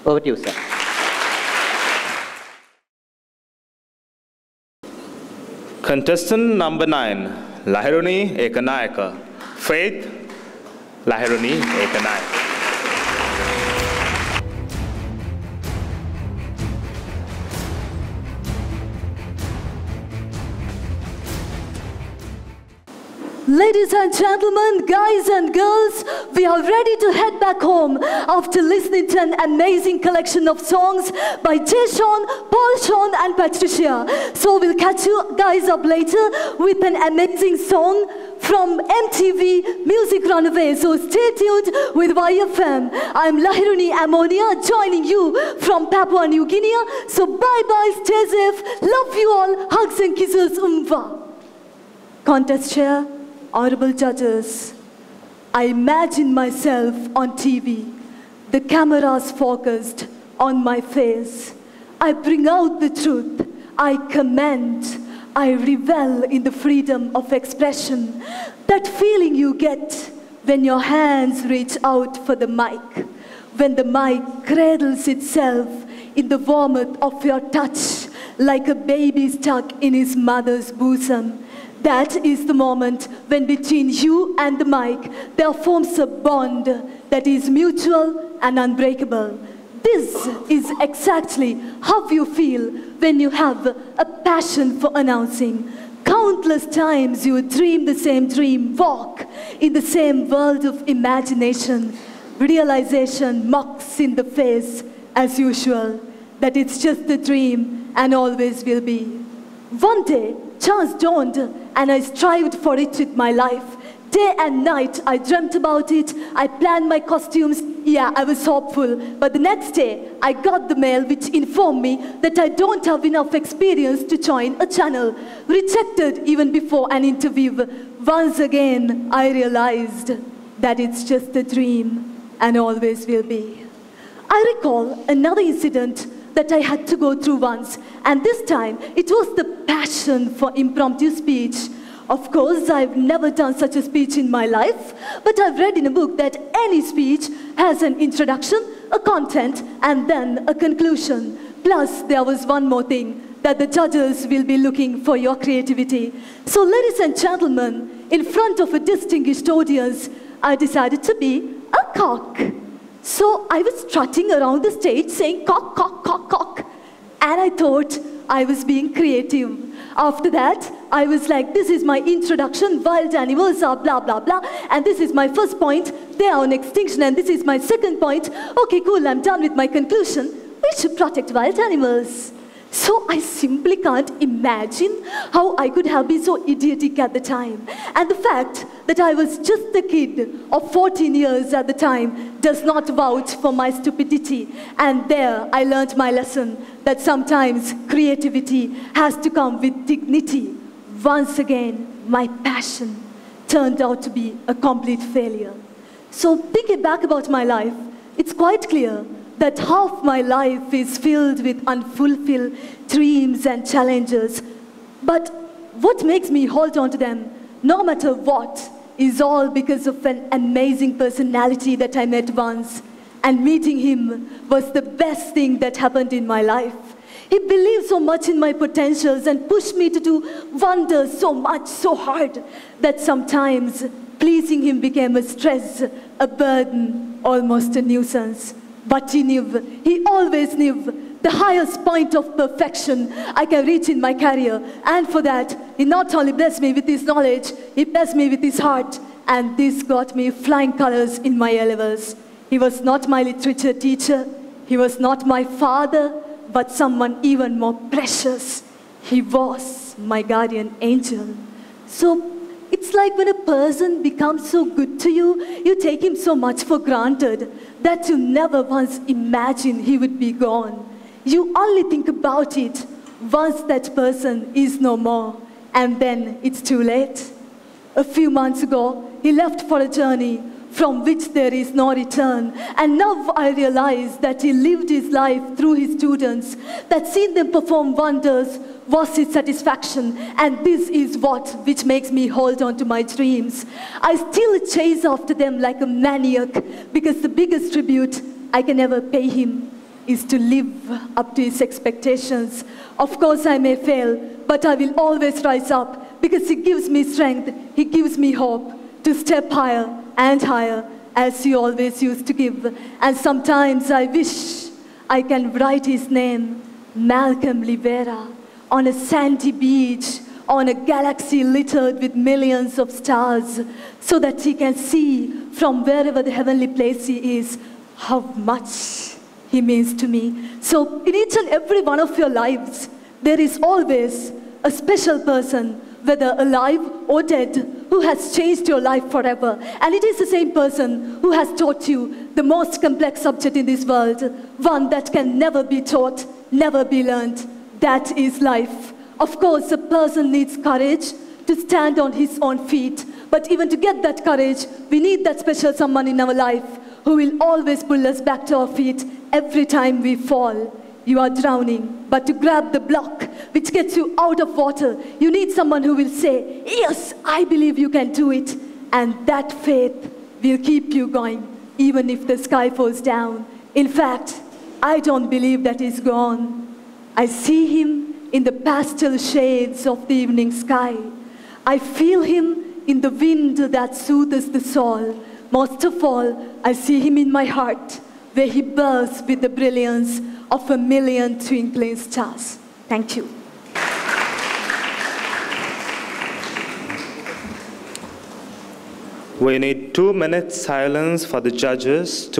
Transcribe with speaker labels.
Speaker 1: Over to you, sir.
Speaker 2: Contestant number 9, Lahiruni Ekanayake. Faith Lahiruni Ekanayake.
Speaker 3: Ladies and gentlemen, guys and girls, we are ready to head back home after listening to an amazing collection of songs by Jay Sean, Paul Sean and Patricia. So we'll catch you guys up later with an amazing song from MTV Music Runaway. So stay tuned with YFM. I'm Lahiruni Ekanayake joining you from Papua New Guinea. So bye-bye, stay safe, love you all, hugs and kisses, Contest chair. Honorable judges, I imagine myself on TV, the cameras focused on my face. I bring out the truth, I comment, I revel in the freedom of expression. That feeling you get when your hands reach out for the mic, when the mic cradles itself in the warmth of your touch, like a baby stuck in his mother's bosom. That is the moment when between you and the mic, there forms a bond that is mutual and unbreakable. This is exactly how you feel when you have a passion for announcing. Countless times you dream the same dream, walk in the same world of imagination. Realization mocks in the face, as usual, that it's just a dream and always will be. One day, chance dawned, and I strived for it with my life. Day and night, I dreamt about it. I planned my costumes. Yeah, I was hopeful. But the next day, I got the mail which informed me that I don't have enough experience to join a channel. Rejected even before an interview. Once again, I realized that it's just a dream and always will be. I recall another incident that I had to go through once, and this time it was the passion for impromptu speech. Of course, I've never done such a speech in my life, but I've read in a book that any speech has an introduction, a content, and then a conclusion. Plus, there was one more thing, that the judges will be looking for your creativity. So, ladies and gentlemen, in front of a distinguished audience, I decided to be a cock. So I was strutting around the stage saying cock, cock, cock, cock. And I thought I was being creative. After that, I was like, this is my introduction, wild animals are blah, blah, blah. And this is my first point, they are on extinction. And this is my second point. Okay, cool, I'm done with my conclusion. We should protect wild animals. So I simply can't imagine how I could have been so idiotic at the time. And the fact that I was just a kid of 14 years at the time does not vouch for my stupidity. And there I learned my lesson that sometimes creativity has to come with dignity. Once again, my passion turned out to be a complete failure. So thinking back about my life, it's quite clear that half my life is filled with unfulfilled dreams and challenges. But what makes me hold on to them, no matter what, is all because of an amazing personality that I met once. And meeting him was the best thing that happened in my life. He believed so much in my potentials and pushed me to do wonders so much, so hard, that sometimes pleasing him became a stress, a burden, almost a nuisance. But he knew, he always knew, the highest point of perfection I can reach in my career. And for that, he not only blessed me with his knowledge, he blessed me with his heart. And this got me flying colors in my A-levels. He was not my literature teacher. He was not my father, but someone even more precious. He was my guardian angel. So it's like when a person becomes so good to you, you take him so much for granted that you never once imagined he would be gone. You only think about it once that person is no more, and then it's too late. A few months ago, he left for a journey from which there is no return. And now I realize that he lived his life through his students, that seeing them perform wonders was his satisfaction. And this is which makes me hold on to my dreams. I still chase after them like a maniac, because the biggest tribute I can ever pay him is to live up to his expectations. Of course, I may fail, but I will always rise up because he gives me strength, he gives me hope to step higher and higher as he always used to give. And sometimes I wish I can write his name, Malcolm Rivera, on a sandy beach, on a galaxy littered with millions of stars, so that he can see from wherever the heavenly place he is, how much he means to me. So in each and every one of your lives, there is always a special person, whether alive or dead, who has changed your life forever. And it is the same person who has taught you the most complex subject in this world, one that can never be taught, never be learned. That is life. Of course, a person needs courage to stand on his own feet. But even to get that courage, we need that special someone in our life who will always pull us back to our feet every time we fall. You are drowning, but to grab the block which gets you out of water, you need someone who will say, yes, I believe you can do it. And that faith will keep you going, even if the sky falls down. In fact, I don't believe that he's gone. I see him in the pastel shades of the evening sky. I feel him in the wind that soothes the soul. Most of all, I see him in my heart, where he bursts with the brilliance of a million twinkling stars. Thank you.
Speaker 2: We need 2 minutes silence for the judges to